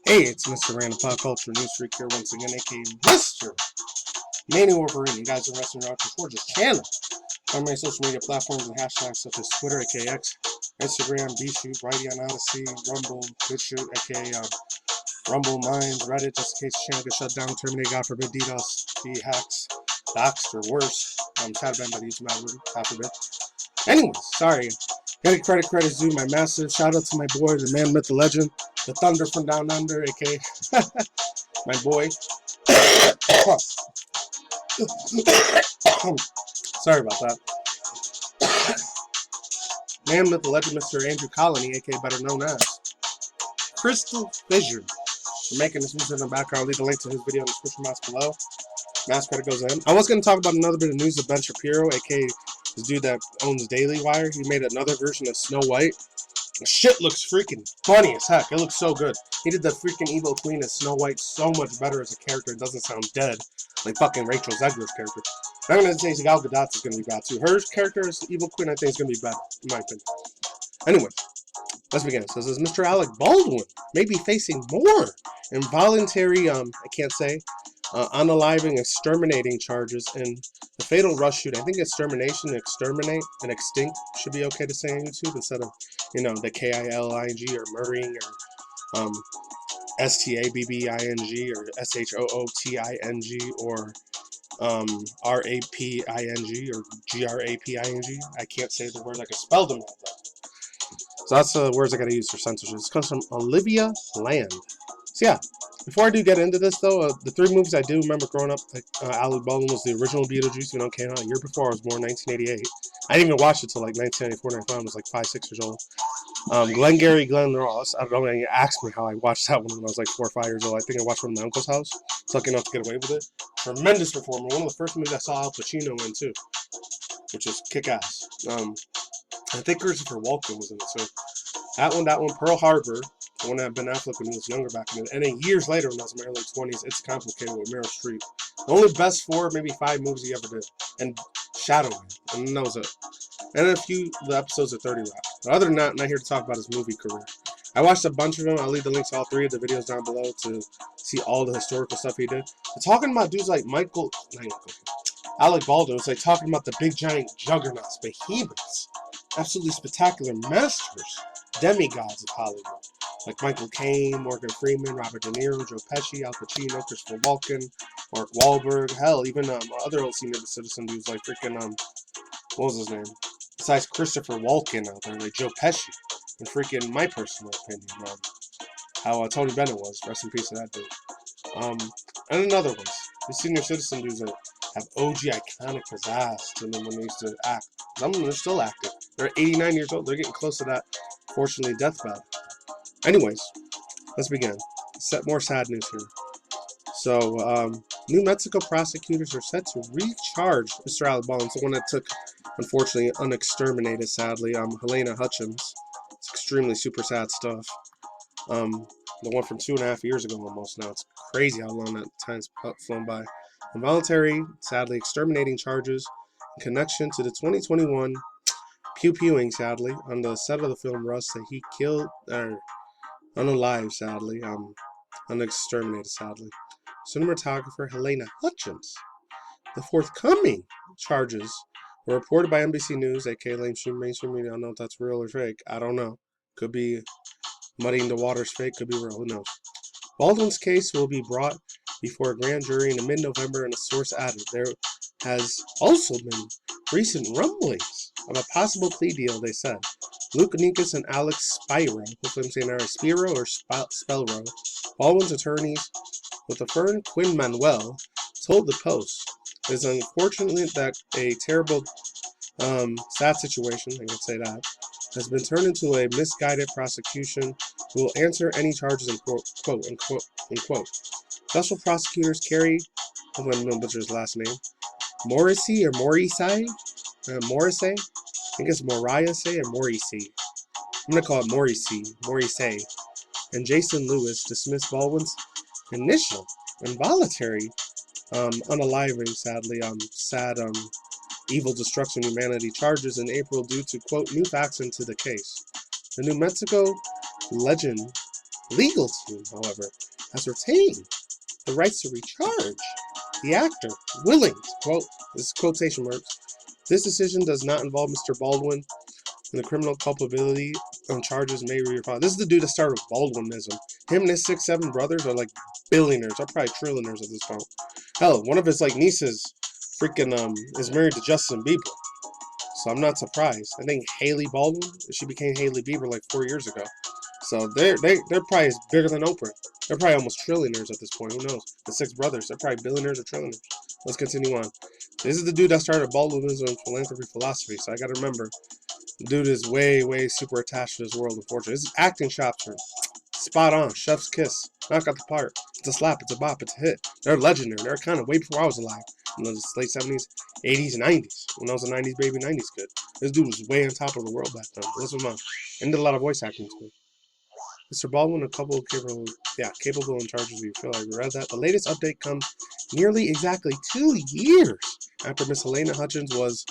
Hey, it's Mr. Random Pop Culture News Freak here once again, aka Mr. Manny Wolverine. You guys are wrestling around for this channel. On my social media platforms and hashtags such as Twitter, aka X, Instagram, BShoot, Righty on Odyssey, Rumble, BitChute, aka Rumble Minds, Reddit, just in case the channel gets shut down, terminate, God forbid, DDoS, hacks, doxed, or worse. Tried banned by the YouTube algorithm, God forbid. Anyways, sorry. Gotta credit's due. My massive shout out to my boy, the man, myth, the legend, the Thunder from Down Under, aka my boy. Sorry about that. Man, myth, the legend, Mr. Andrew Colony, aka better known as Crystal Fissure, for making this music in the background. I'll leave the link to his video in the description box below. Mass credit goes in. I was going to talk about another bit of news of Ben Shapiro, aka this dude that owns Daily Wire. He made another version of Snow White. The shit looks freaking funny as heck. It looks so good. He did the freaking evil queen as Snow White so much better as a character. It doesn't sound dead like fucking Rachel Zegler's character. I'm going to say Gal Gadot's is going to be bad too. Her character as evil queen I think is going to be better, in my opinion. Anyway, let's begin. So this is Mr. Alec Baldwin may be facing more involuntary, I can't say, unaliving, exterminating charges in the Fatal Rush shoot. I think extermination, exterminate, and extinct should be okay to say on YouTube instead of, you know, the KILING or murdering or STABBING or SHOOTING or RAPING or GRAPING. I can't say the word like I spelled them like that. So that's the words I gotta use for censorship. This comes from Olivia Land. So yeah, before I do get into this though, the three movies I do remember growing up, like Alec Baldwin was the original Beetlejuice, you know, came out a year before. I was born in 1988. I didn't even watch it till like 1994, 95. I was like 5, 6 years old. Glenn Ross. I don't know, you asked me how I watched that one when I was like 4 or 5 years old. I think I watched one in my uncle's house. I was lucky enough to get away with it. Tremendous performer. One of the first movies I saw Al Pacino in too, which is kick-ass. I think Christopher Walken was in it. So that one, Pearl Harbor, the one that Ben Affleck when he was younger back then. And then years later, when I was in my early 20s, It's Complicated with Meryl Streep. The only best 4, maybe 5 movies he ever did. And Shadowman. And that was it. And a few the episodes of 30 Rock. But other than that, I'm not here to talk about his movie career. I watched a bunch of them. I'll leave the links to all 3 of the videos down below to see all the historical stuff he did. But talking about dudes like Alec Baldwin, was like talking about the big giant juggernauts, behemoths, absolutely spectacular masters, demigods of Hollywood, like Michael Caine, Morgan Freeman, Robert De Niro, Joe Pesci, Al Pacino, Christopher Walken, Mark Wahlberg, hell, even other old senior citizen dudes like freaking what was his name? Besides Christopher Walken out there, like Joe Pesci, and freaking my personal opinion, how Tony Bennett was. Rest in peace to that dude. And another ones, the senior citizen dudes that have OG iconic pizzazz to them when they used to act. Some of them are still active. They're 89 years old. They're getting close to that, fortunately, deathbed. Anyways, let's begin. More sad news here. So, New Mexico prosecutors are set to recharge Mr. Alec Baldwin, the one that took, unfortunately, unexterminated, sadly, Hylena Hutchins. It's extremely super sad stuff. The one from 2.5 years ago almost now. It's crazy how long that time's flown by. Involuntary, sadly, exterminating charges in connection to the 2021 pew-pewing, sadly, on the set of the film Rust that he killed, unalive, sadly, unexterminated, sadly, cinematographer Hylena Hutchins. The forthcoming charges were reported by NBC News, aka mainstream media. I don't know if that's real or fake. I don't know. Could be muddying the waters, fake, could be real, who knows. Baldwin's case will be brought before a grand jury in mid-November, and a source added there has also been recent rumblings of a possible plea deal, they said. Luke Nikas and Alex Spiro, hopefully I'm saying that right, Spiro or Spellro, Baldwin's attorneys with the firm Quinn Manuel, told the Post, it is unfortunate that a terrible, sad situation, I can say that, has been turned into a misguided prosecution who will answer any charges in quote, unquote. Special prosecutors Carrie, I'm going to butcher his last name, Morrissey or Morrissey? Morrissey? I think it's Morrissey or Morrissey. I'm going to call it Morrissey. And Jason Lewis dismissed Baldwin's initial involuntary unaliving, sadly, evil destruction of humanity charges in April due to, quote, new facts into the case. The New Mexico legend legal team, however, has retained the rights to recharge the actor, willing, quote, this is quotation marks, this decision does not involve Mr. Baldwin, and the criminal culpability on charges may be refiled. This is the dude that started Baldwinism. Him and his 6, 7 brothers are like billionaires. They're probably trillionaires at this point. Hell, one of his like nieces freaking is married to Justin Bieber. So I'm not surprised. I think Haley Baldwin, she became Haley Bieber like 4 years ago. So they're probably as bigger than Oprah. They're probably almost trillionaires at this point. Who knows? The 6 brothers, they're probably billionaires or trillionaires. Let's continue on. This is the dude that started Baldwinism and philanthropy philosophy. So I gotta remember, the dude is way, way super attached to this world, unfortunately. His acting chops are spot on. Chef's kiss. Knock out the part. It's a slap. It's a bop. It's a hit. They're legendary. They're kind of way before I was alive. In the late 70s, 80s, 90s. When I was a 90s baby, 90s kid. This dude was way on top of the world back then. Let's move on. And did a lot of voice acting too. Mr. Baldwin, a couple of capable in charges. You feel like we read that. The latest update comes nearly exactly 2 years after Miss Hylena Hutchins was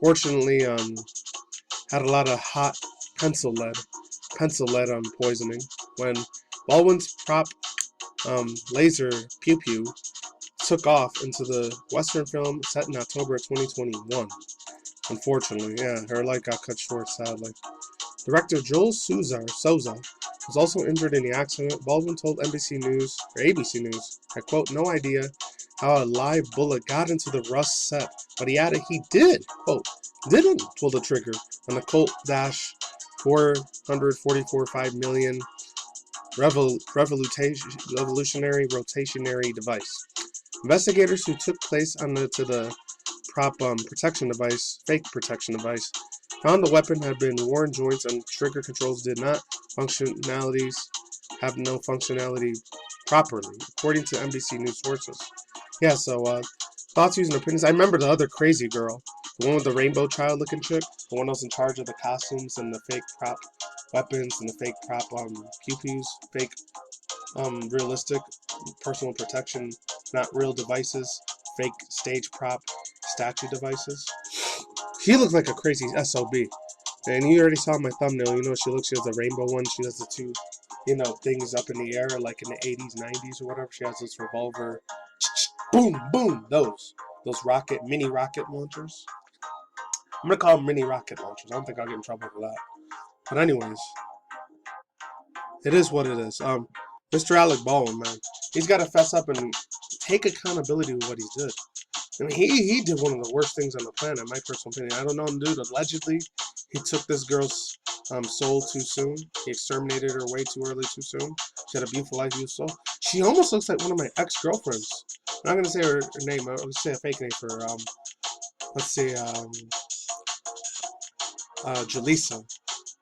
fortunately had a lot of hot pencil lead poisoning when Baldwin's prop laser pew pew took off into the Western film set in October of 2021. Unfortunately, yeah, her life got cut short, sadly. Director Joel Souza was also injured in the accident. Baldwin told ABC News, I quote, no idea how a live bullet got into the Rust set, but he added he did, quote, didn't pull the trigger on the Colt Dash 444.5 million revolutionary rotationary device. Investigators who took place onto the prop fake protection device, found the weapon had been worn joints and trigger controls did not have no functionality properly, according to NBC News sources. Yeah, so thoughts, views, and opinions. I remember the other crazy girl, the one with the rainbow child looking chick, the one that was in charge of the costumes and the fake prop weapons and the fake prop pew-pews, fake realistic personal protection, not real devices, fake stage prop statue devices. She looked like a crazy SOB. And you already saw my thumbnail, you know she looks, she has the rainbow one, she has the two, things up in the air like in the 80s, 90s or whatever. She has this revolver, boom, boom, those mini rocket launchers. I'm gonna call them mini rocket launchers. I don't think I'll get in trouble for that. But anyways, it is what it is. Mr. Alec Baldwin, man, he's got to fess up and take accountability for what he did. I mean, he did one of the worst things on the planet, in my personal opinion. I don't know him, dude. Allegedly, he took this girl's soul too soon. He exterminated her way too early, too soon. She had a beautiful life, beautiful soul. She almost looks like one of my ex-girlfriends. I'm not going to say her name. I'll just say a fake name for her. Let's see, Julissa.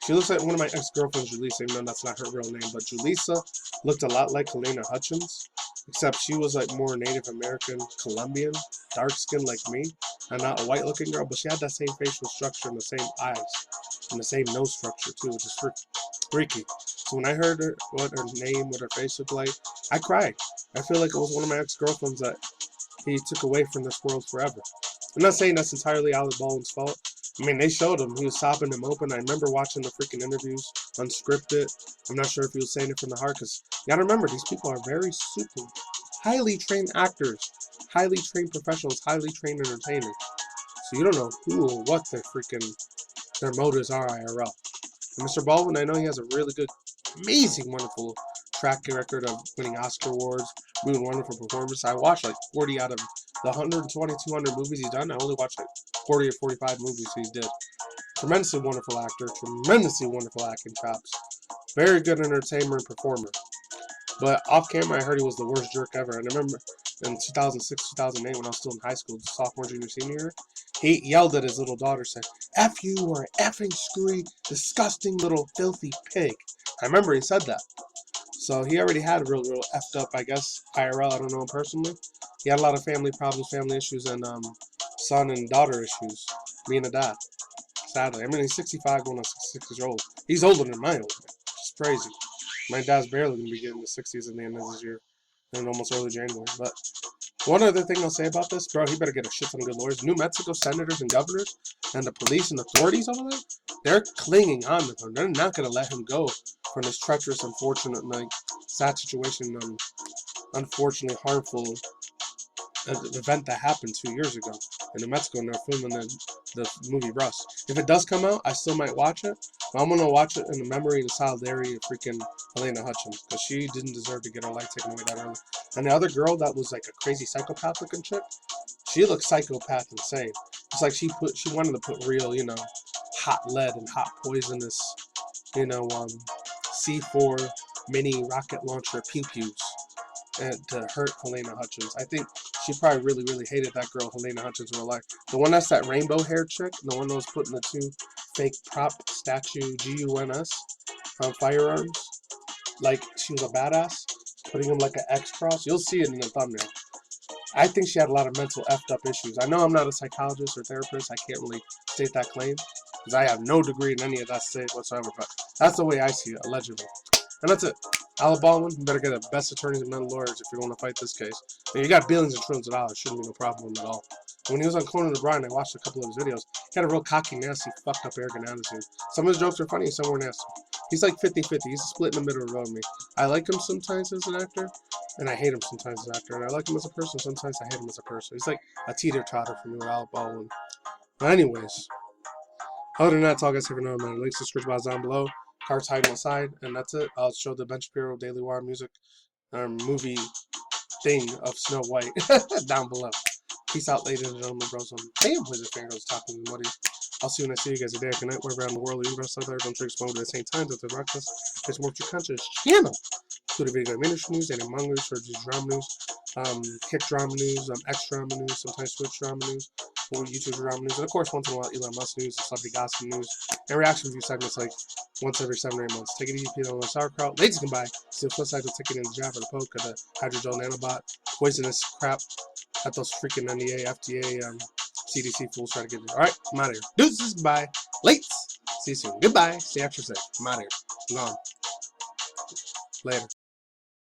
She looks like one of my ex-girlfriends, Julissa, even though that's not her real name. But Julissa looked a lot like Hylena Hutchins, except she was like more Native American, Colombian, dark skin like me, and not a white looking girl, but she had that same facial structure and the same eyes and the same nose structure too, which is freaky. So when I heard what her name, what her face looked like, I cried. I feel like it was one of my ex-girlfriends that he took away from this world forever. I'm not saying that's entirely Alec Baldwin's fault. I mean, they showed him. He was sopping him open. I remember watching the freaking interviews, unscripted. I'm not sure if he was saying it from the heart, because you gotta remember, these people are very super, highly trained actors, highly trained professionals, highly trained entertainers. So you don't know who or what their motives are IRL. And Mr. Baldwin, I know he has a really good, amazing, wonderful track record of winning Oscar awards, doing wonderful performances. I watched like 40 out of the 120, 200 movies he's done. I only watched like 40 or 45 movies he did. Tremendously wonderful actor, tremendously wonderful acting chops. Very good entertainer and performer. But off camera, I heard he was the worst jerk ever. And I remember in 2006, 2008, when I was still in high school, sophomore, junior, senior year, he yelled at his little daughter, saying, F you, or effing screwy, disgusting little filthy pig. I remember he said that. So he already had a real effed up, I guess, IRL. I don't know him personally. He had a lot of family problems, family issues, and son and daughter issues, being a dad. Sadly. I mean, he's 65 going on 66 years old. He's older than my old man. It's crazy. My dad's barely going to be getting the 60s at the end of this year. And almost early January. But One other thing I'll say about this, bro, he better get a shit ton of good lawyers. New Mexico senators and governors and the police and authorities over there, they're clinging on to him. They're not going to let him go from this treacherous, unfortunate, like, sad situation, unfortunately harmful event that happened 2 years ago in New Mexico, and they're filming the movie Rust. If it does come out, I still might watch it, but I'm gonna watch it in the memory and the solidarity of freaking Hylena Hutchins, because she didn't deserve to get her life taken away that early. And the other girl that was like a crazy psychopath looking chick, she looked psychopath insane. It's like she wanted to put real, hot lead and hot poisonous, C4 mini rocket launcher pew-pews and to hurt Hylena Hutchins. I think she probably really, really hated that girl, Hylena Hutchins, in real life. The one that's that rainbow hair chick, the one that was putting the two fake prop statue GUNS firearms, like she was a badass, putting them like an X cross. You'll see it in the thumbnail. I think she had a lot of mental effed up issues. I know I'm not a psychologist or therapist. I can't really state that claim because I have no degree in any of that state whatsoever, but that's the way I see it, allegedly. And that's it. Alec Baldwin, you better get the best attorneys and mental lawyers if you want to fight this case. I mean, you got billions and trillions of dollars. Shouldn't be no problem at all. When he was on Conan O'Brien, I watched a couple of his videos. He had a real cocky, nasty, fucked up, arrogant attitude. Some of his jokes are funny and some were nasty. He's like 50-50. He's a split in the middle of the road with me. I like him sometimes as an actor, and I hate him sometimes as an actor. And I like him as a person, sometimes I hate him as a person. He's like a teeter-totter for me with Alec Baldwin. But anyways, other than that, that's all I guys have for now, man. Links to description box down below. Cards hiding on the side, and that's it. I'll show the Ben Shapiro Daily Wire music movie thing of Snow White down below. Peace out, ladies and gentlemen, bros. Damn, Wizard fangirls talking to buddies. I'll see you when I see you guys a day or night, wherever around the world, you best out there. Don't drink smoke at the same time. Don't rock us. It's more to conscious channel. To the video ministry news, and manga news, or just drama news, kick drama news, X drama news, sometimes Switch drama news, or YouTube drama news, and of course, once in a while, Elon Musk news, and celebrity gossip news, and reaction review segments like once every 7 or 8 months. Take it easy, Peter, on sauerkraut. Ladies can buy. See the flip side of the ticket in the jab or the poke of the hydrogel nanobot, poisonous crap that those freaking NDA, FDA, CDC fools try to get you. Alright, I'm out of here. Deuces, bye. Late. See you soon. Goodbye. Stay extra safe. I'm out of here. I'm gone. Later.